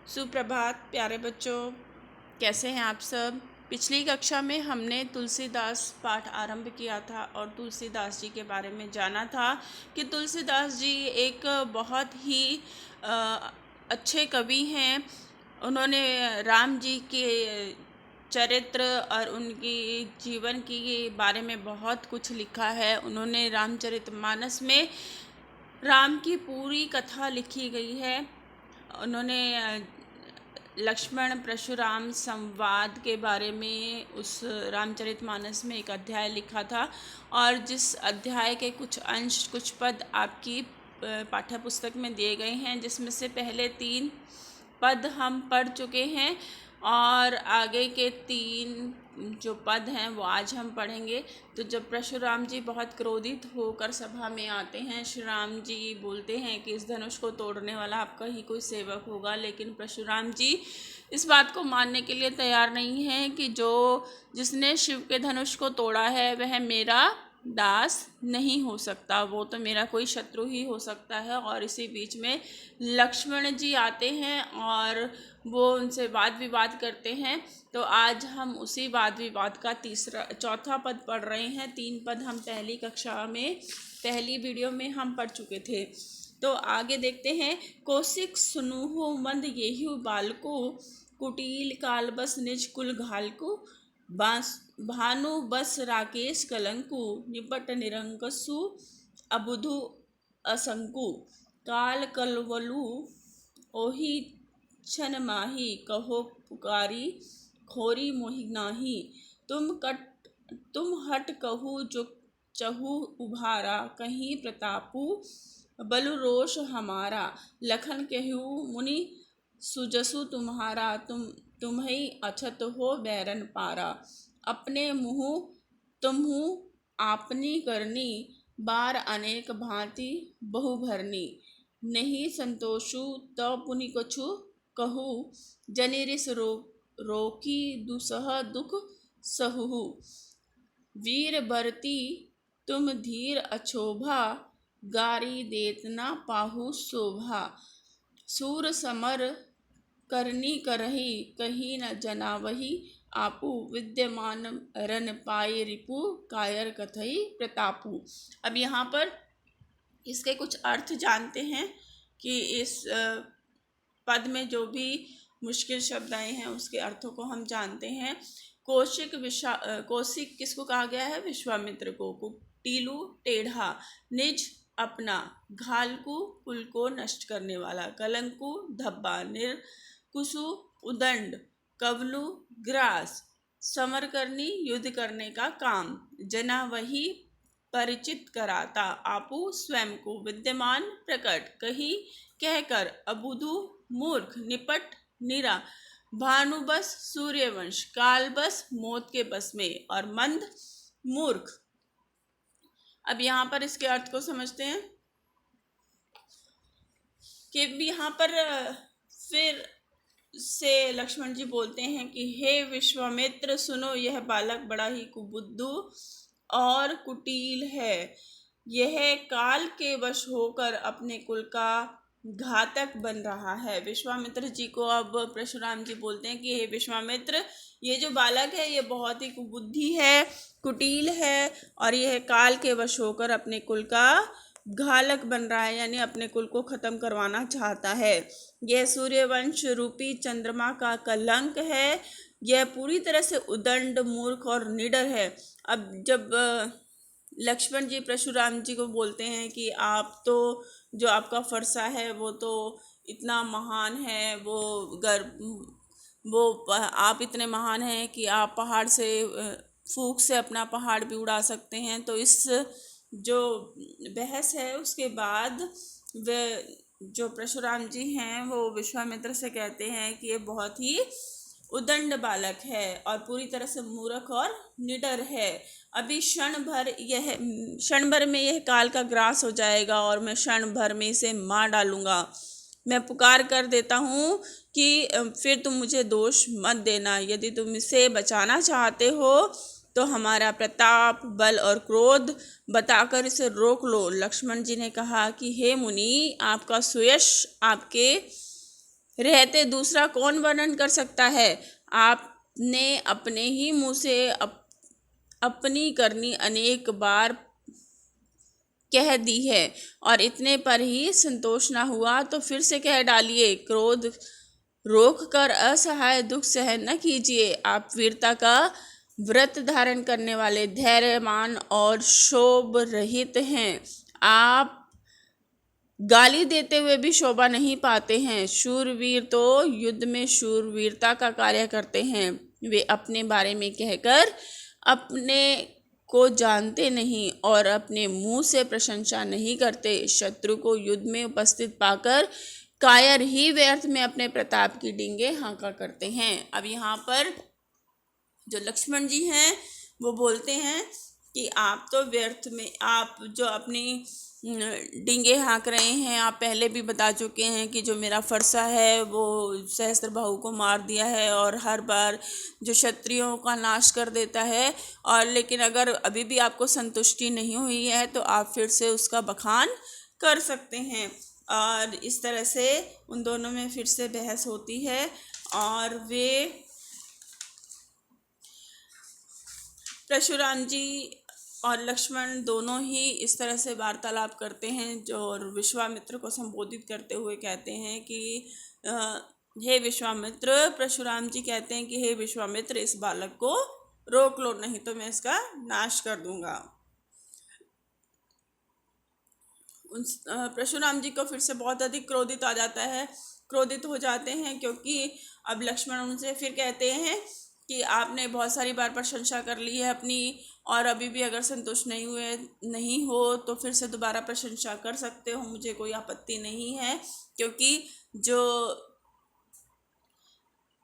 सुप्रभात प्यारे बच्चों, कैसे हैं आप सब। पिछली कक्षा में हमने तुलसीदास पाठ आरंभ किया था और तुलसीदास जी के बारे में जाना था कि तुलसीदास जी एक बहुत ही अच्छे कवि हैं। उन्होंने राम जी के चरित्र और उनकी जीवन की बारे में बहुत कुछ लिखा है। उन्होंने रामचरितमानस में राम की पूरी कथा लिखी गई है। उन्होंने लक्ष्मण परशुराम संवाद के बारे में उस रामचरितमानस में एक अध्याय लिखा था और जिस अध्याय के कुछ अंश कुछ पद आपकी पाठ्य पुस्तक में दिए गए हैं, जिसमें से पहले 3 पद हम पढ़ चुके हैं और आगे के 3 जो पद हैं वो आज हम पढ़ेंगे। तो जब परशुराम जी बहुत क्रोधित होकर सभा में आते हैं, श्री राम जी बोलते हैं कि इस धनुष को तोड़ने वाला आपका ही कोई सेवक होगा, लेकिन परशुराम जी इस बात को मानने के लिए तैयार नहीं हैं कि जिसने शिव के धनुष को तोड़ा है वह मेरा दास नहीं हो सकता, वो तो मेरा कोई शत्रु ही हो सकता है। और इसी बीच में लक्ष्मण जी आते हैं और वो उनसे वाद विवाद करते हैं। तो आज हम उसी वाद विवाद का चौथा पद पढ़ रहे हैं। 3 पद हम पहली कक्षा में पहली वीडियो में हम पढ़ चुके थे। तो आगे देखते हैं। कौशिक सुनुहु मंद येहु बालको, कुटिल काल बस निज कुल घालको, भानु बस राकेश कलंकु, निपट निरंकसु अबुधु असंकु, काल कलवलु ओहि छन माही, कहो पुकारी खोरी मोहि नाही, तुम हट कहू जो चहु उभारा, कहीं प्रतापु बलु रोष हमारा, लखन कहू मुनि सुजसु तुम्हारा, तुम्हि अछत हो बैरन पारा, अपने मुँह तुम्हु आपनी करनी, बार अनेक भांति बहु भरनी, नहीं संतोषु तव पुनि कछु कहू, जनि रिस रोकी दुसह दुख सहुहु, वीर बरती तुम धीर अछोभा, गारी देत न पाहु शोभा, सूर समर करनी करही, कहीं न जनावही आपू, विद्यमान रन पाए रिपु, कायर कथई प्रतापू। अब यहाँ पर इसके कुछ अर्थ जानते हैं कि इस पद में जो भी मुश्किल शब्द आए हैं उसके अर्थों को हम जानते हैं। कौशिक किसको कहा गया है? विश्वामित्र को। कुटिलु टेढ़ा, निज अपना, घालकु कुल को नष्ट करने वाला, कलंकु धब्बा, निर्कुसु उदंड, कवलु ग्रास, समर करनी युद्ध करने का काम, जना वही परिचित कराता, आपू स्वयं को, विद्यमान प्रकट, कही कहकर, अबुधु मूर्ख, निपट निरा, भानुबस सूर्यवंश, काल बस मौत के बस में, और मंद मूर्ख। अब यहाँ पर इसके अर्थ को समझते हैं कि यहाँ पर फिर से लक्ष्मण जी बोलते हैं कि हे विश्वामित्र, सुनो, यह बालक बड़ा ही कुबुद्धू और कुटिल है। यह काल के वश होकर अपने कुल का घातक बन रहा है। विश्वामित्र जी को अब परशुराम जी बोलते हैं कि हे विश्वामित्र, ये जो बालक है ये बहुत ही कुबुद्धि है, कुटिल है और यह काल के वश होकर अपने कुल का घालक बन रहा है, यानी अपने कुल को ख़त्म करवाना चाहता है। यह सूर्यवंश रूपी चंद्रमा का कलंक है। यह पूरी तरह से उदंड, मूर्ख और निडर है। अब जब लक्ष्मण जी परशुराम जी को बोलते हैं कि आप तो, जो आपका फरसा है वो तो इतना महान है, वो आप इतने महान हैं कि आप पहाड़ से फूंक से अपना पहाड़ भी उड़ा सकते हैं। तो इस जो बहस है उसके बाद वे जो परशुराम जी हैं वो विश्वामित्र से कहते हैं कि ये बहुत ही उदंड बालक है और पूरी तरह से मूर्ख और निडर है। अभी क्षण भर में यह काल का ग्रास हो जाएगा और मैं क्षण भर में इसे मार डालूंगा। मैं पुकार कर देता हूँ कि फिर तुम मुझे दोष मत देना। यदि तुम इसे बचाना चाहते हो तो हमारा प्रताप, बल और क्रोध बताकर इसे रोक लो। लक्ष्मण जी ने कहा कि हे मुनि, आपका सुयश आपके रहते दूसरा कौन वर्णन कर सकता है। आपने अपने ही मुँह से अपनी करनी अनेक बार कह दी है और इतने पर ही संतोष न हुआ तो फिर से कह डालिए। क्रोध रोक कर असहाय दुख सहन न कीजिए। आप वीरता का व्रत धारण करने वाले, धैर्यवान और क्षोभ रहित हैं। आप गाली देते हुए भी शोभा नहीं पाते हैं। शूरवीर तो युद्ध में शूरवीरता का कार्य करते हैं। वे अपने बारे में कहकर अपने को जानते नहीं और अपने मुंह से प्रशंसा नहीं करते। शत्रु को युद्ध में उपस्थित पाकर कायर ही व्यर्थ में अपने प्रताप की डींगे हाँका करते हैं। अब यहाँ पर जो लक्ष्मण जी हैं वो बोलते हैं कि आप तो व्यर्थ में, आप जो अपनी डींगे हाँक रहे हैं, आप पहले भी बता चुके हैं कि जो मेरा फरसा है वो सहस्त्रबाहु को मार दिया है और हर बार जो क्षत्रियों का नाश कर देता है। और लेकिन अगर अभी भी आपको संतुष्टि नहीं हुई है तो आप फिर से उसका बखान कर सकते हैं। और इस तरह से उन दोनों में फिर से बहस होती है और वे परशुराम जी और लक्ष्मण दोनों ही इस तरह से वार्तालाप करते हैं जो विश्वामित्र को संबोधित करते हुए कहते हैं कि हे विश्वामित्र, परशुराम जी कहते हैं कि हे विश्वामित्र, इस बालक को रोक लो, नहीं तो मैं इसका नाश कर दूंगा। परशुराम जी को फिर से बहुत अधिक क्रोधित आ जाता है, क्रोधित हो जाते हैं क्योंकि अब लक्ष्मण उनसे फिर कहते हैं कि आपने बहुत सारी बार प्रशंसा कर ली है अपनी और अभी भी अगर संतुष्ट नहीं हो तो फिर से दोबारा प्रशंसा कर सकते हो, मुझे कोई आपत्ति नहीं है। क्योंकि जो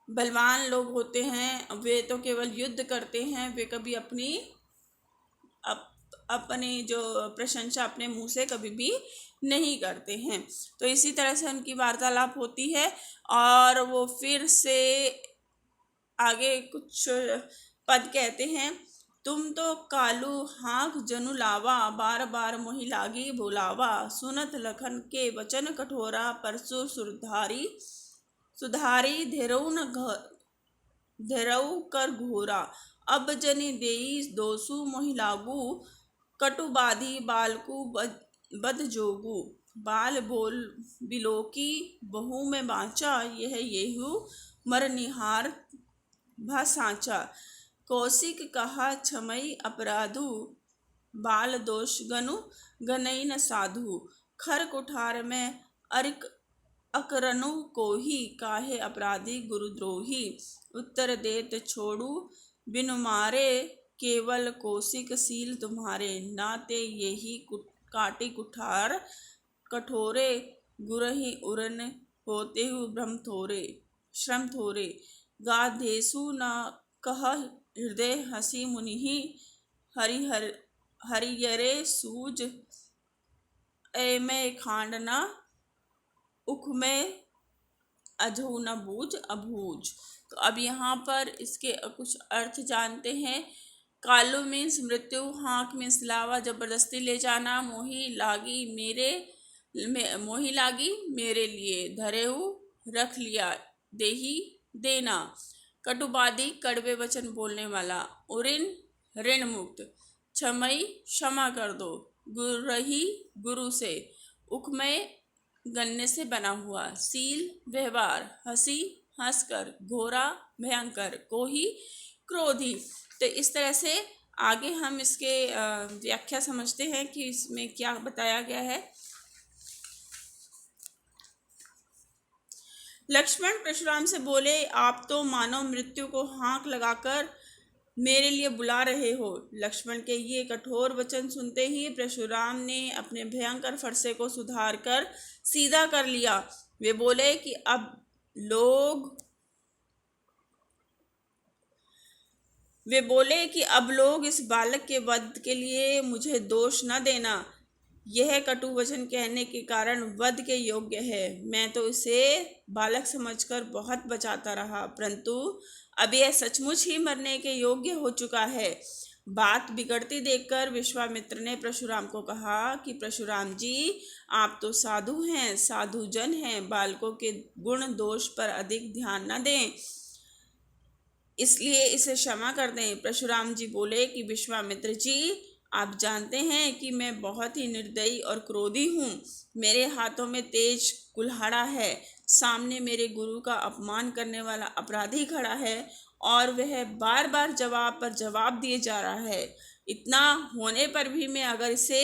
बलवान लोग होते हैं वे तो केवल युद्ध करते हैं, वे कभी अपनी जो प्रशंसा अपने मुंह से कभी भी नहीं करते हैं। तो इसी तरह से उनकी वार्तालाप होती है और वो फिर से आगे कुछ पद कहते हैं। तुम तो कालू हाँक जनु लावा, बार बार मोहि लागी बुलावा। सुनत लखन के वचन कठोरा, परसु सुधारी धेरऊ कर घोरा। अब जनि देई दोसु मोहि लागू, कटु बाधी बालकु बद जोगू। बाल बोल बिलोकी बहु में बाँचा, यह येहू मर निहार भा साँचा। कौशिक कहा क्षमई अपराधु, बाल दोष गनु गनई न साधु। खर कुठार में अरिक अकरनु कोही, काहे अपराधी गुरुद्रोही। उत्तर देत छोड़ू बिनु मारे, केवल कौशिक सील तुम्हारे। नाते यही काटी कुठार कठोरे, गुरहि उरन होते हु श्रम थोरे। गाधेसु न कह हृदय हसी मुनिहि, हरियरे सूज में खांड न उख में अजहू न बूझ अबूझ। तो अब यहाँ पर इसके कुछ अर्थ जानते हैं। कालू मीन्स मृत्यु, हाँक मीन्स लावा, जबरदस्ती ले जाना। मोही लागी मेरे लिए, धरेहू रख लिया, देही देना। कटुबादी कड़वे वचन बोलने वाला। उरिन ऋण मुक्त। क्षमई क्षमा कर दो। गुरही गुरु से। उखमय गन्ने से बना हुआ। सील व्यवहार। हंसी हंसकर। घोरा भयंकर। कोही क्रोधी। तो इस तरह से आगे हम इसके व्याख्या समझते हैं कि इसमें क्या बताया गया है। लक्ष्मण परशुराम से बोले, आप तो मानो मृत्यु को हाँक लगाकर मेरे लिए बुला रहे हो। लक्ष्मण के ये कठोर वचन सुनते ही परशुराम ने अपने भयंकर फरसे को सुधार कर सीधा कर लिया। वे बोले कि अब लोग इस बालक के वध के लिए मुझे दोष न देना। यह कटु वचन कहने के कारण वध के योग्य है। मैं तो इसे बालक समझकर बहुत बचाता रहा, परंतु अब यह सचमुच ही मरने के योग्य हो चुका है। बात बिगड़ती देखकर विश्वामित्र ने परशुराम को कहा कि परशुराम जी, आप तो साधु हैं, साधु जन हैं, बालकों के गुण दोष पर अधिक ध्यान न दें, इसलिए इसे क्षमा कर दें। परशुराम जी बोले कि विश्वामित्र जी, आप जानते हैं कि मैं बहुत ही निर्दयी और क्रोधी हूँ। मेरे हाथों में तेज कुल्हाड़ा है, सामने मेरे गुरु का अपमान करने वाला अपराधी खड़ा है और वह बार बार जवाब पर जवाब दिए जा रहा है। इतना होने पर भी मैं अगर इसे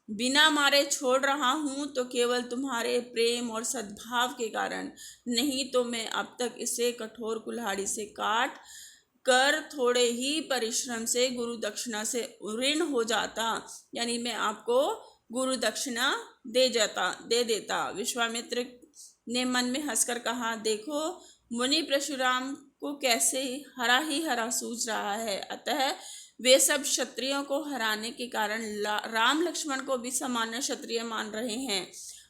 बिना मारे छोड़ रहा हूँ तो केवल तुम्हारे प्रेम और सद्भाव के कारण, नहीं तो मैं अब तक इसे कठोर कुल्हाड़ी से काट कर थोड़े ही परिश्रम से गुरु दक्षिणा से ऋण हो जाता, यानी मैं आपको गुरु दक्षिणा दे देता। विश्वामित्र ने मन में हंसकर कहा, देखो मुनि परशुराम को कैसे ही हरा सूझ रहा है। अतः वे सब क्षत्रियों को हराने के कारण राम लक्ष्मण को भी सामान्य क्षत्रिय मान रहे हैं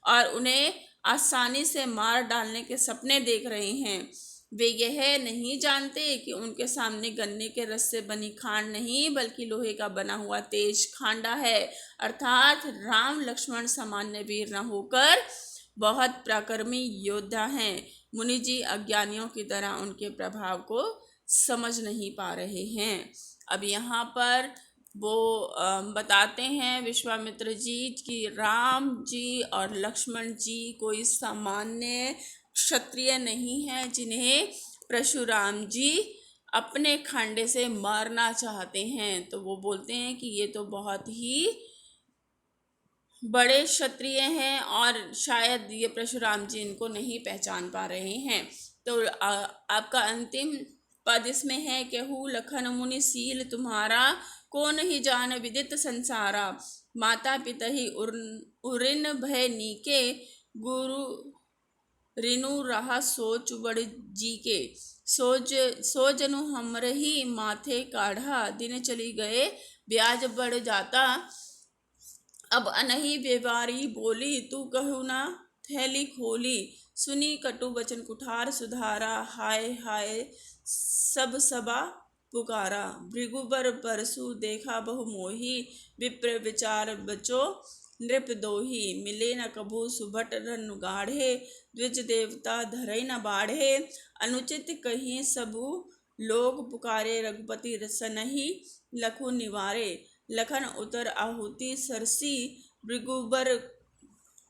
और उन्हें आसानी से मार डालने के सपने देख रहे हैं। वे यह नहीं जानते कि उनके सामने गन्ने के रस से बनी खांड नहीं बल्कि लोहे का बना हुआ तेज खांडा है, अर्थात राम लक्ष्मण सामान्य वीर न होकर बहुत पराक्रमी योद्धा हैं। मुनि जी अज्ञानियों की तरह उनके प्रभाव को समझ नहीं पा रहे हैं। अब यहाँ पर वो बताते हैं विश्वामित्र जी कि राम जी और लक्ष्मण जी कोई सामान्य क्षत्रिय नहीं है जिन्हें परशुराम जी अपने खांडे से मारना चाहते हैं। तो वो बोलते हैं कि ये तो बहुत ही बड़े क्षत्रिय हैं और शायद ये परशुराम जी इनको नहीं पहचान पा रहे हैं। तो आपका अंतिम पद इसमें है, कहूँ लखन मुनि सील तुम्हारा, को नहीं जान विदित संसारा, माता पिता ही उरिन भय नीके, गुरु रिनु रहा सोच बड़ जी के, सो जनु हमरही माथे काढ़ा, दिन चली गए ब्याज बढ़ जाता, अब अनही बेवारी बोली, तू कहू ना थैली खोली, सुनी कटु वचन कुठार सुधारा, हाय हाय सब सबा पुकारा, भृगुबर परसु देखा बहु मोही, विप्र विचार बचो नृप दोही, मिले न कभू सुभट रन गाढ़े, द्विज देवता धरई न बाढ़े, अनुचित कहीं सबु लोग पुकारे, रघुपति सनहि लखु निवारे, लखन उतर आहुति सरसी, भृगुबर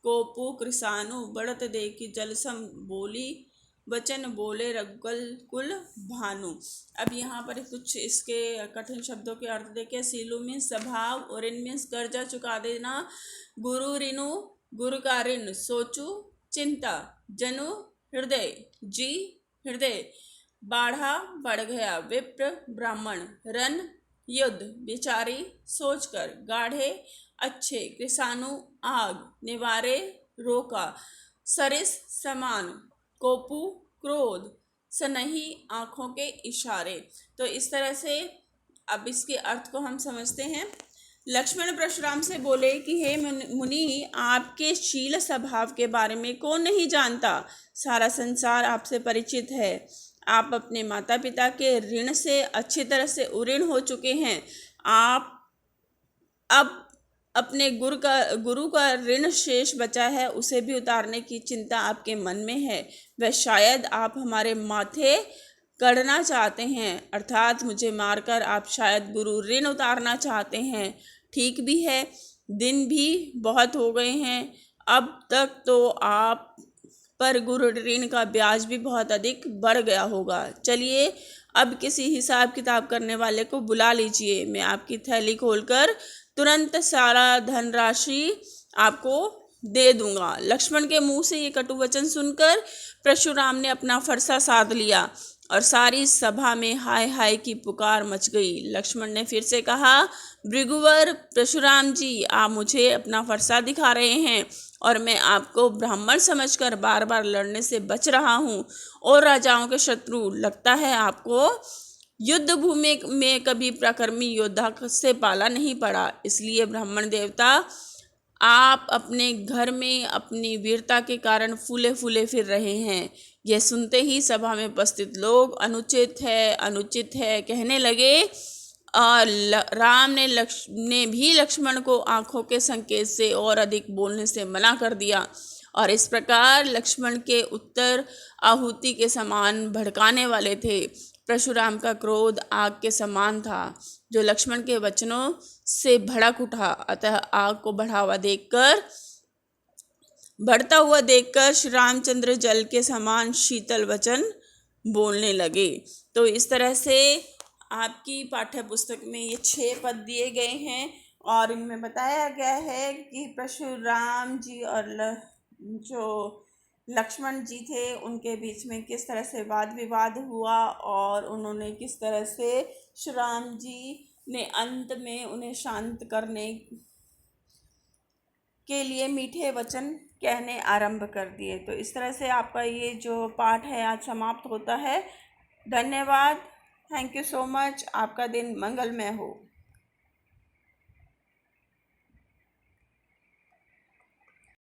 कोपु कृसानु, बढ़त देखी जलसम बोली, वचन बोले रघुकुल कुल भानु। अब यहाँ पर कुछ इसके कठिन शब्दों के अर्थ देखें। सीलू मीन्स स्वभाव, और इन मीन्स कर्जा चुका देना, गुरु ऋणु गुरु का ऋण, सोचू चिंता, जनु हृदय, जी हृदय, बाढ़ा बढ़ गया, विप्र ब्राह्मण, रन युद्ध, विचारी सोचकर, गाढ़े अच्छे, कृषाणु आग, निवारे रोका, सरिस समान, कोपु क्रोध, सनही आँखों के इशारे। तो इस तरह से अब इसके अर्थ को हम समझते हैं। लक्ष्मण परशुराम से बोले कि हे मुनि, आपके शील स्वभाव के बारे में कौन नहीं जानता, सारा संसार आपसे परिचित है। आप अपने माता पिता के ऋण से अच्छी तरह से उऋण हो चुके हैं। आप अब अपने गुरु का ऋण शेष बचा है, उसे भी उतारने की चिंता आपके मन में है। वह शायद आप हमारे माथे करना चाहते हैं, अर्थात मुझे मारकर आप शायद गुरु ऋण उतारना चाहते हैं। ठीक भी है, दिन भी बहुत हो गए हैं, अब तक तो आप पर गुरु ऋण का ब्याज भी बहुत अधिक बढ़ गया होगा। चलिए अब किसी हिसाब किताब करने वाले को बुला लीजिए, मैं आपकी थैली खोलकर तुरंत सारा धनराशि आपको दे दूंगा। लक्ष्मण के मुंह से ये कटु वचन सुनकर परशुराम ने अपना फरसा साध लिया और सारी सभा में हाय हाय की पुकार मच गई। लक्ष्मण ने फिर से कहा, भृगुवर परशुराम जी, आप मुझे अपना फरसा दिखा रहे हैं और मैं आपको ब्राह्मण समझकर बार बार लड़ने से बच रहा हूँ और राजाओं के शत्रु। लगता है आपको युद्ध भूमि में कभी पराक्रमी योद्धा से पाला नहीं पड़ा, इसलिए ब्राह्मण देवता आप अपने घर में अपनी वीरता के कारण फूले फूले फिर रहे हैं। यह सुनते ही सभा में उपस्थित लोग अनुचित है कहने लगे और राम ने भी लक्ष्मण को आंखों के संकेत से और अधिक बोलने से मना कर दिया। और इस प्रकार लक्ष्मण के उत्तर आहुति के समान भड़काने वाले थे। परशुराम का क्रोध आग के समान था, जो लक्ष्मण के वचनों से भड़क उठा। अतः आग को बढ़ता हुआ देखकर श्री रामचंद्र जल के समान शीतल वचन बोलने लगे। तो इस तरह से आपकी पाठ्य पुस्तक में ये 6 पद दिए गए हैं और इनमें बताया गया है कि परशुराम जी और जो लक्ष्मण जी थे उनके बीच में किस तरह से वाद विवाद हुआ और उन्होंने किस तरह से श्री राम जी ने अंत में उन्हें शांत करने के लिए मीठे वचन कहने आरंभ कर दिए। तो इस तरह से आपका ये जो पाठ है आज समाप्त होता है। धन्यवाद। Thank you so much. आपका दिन मंगलमय हो।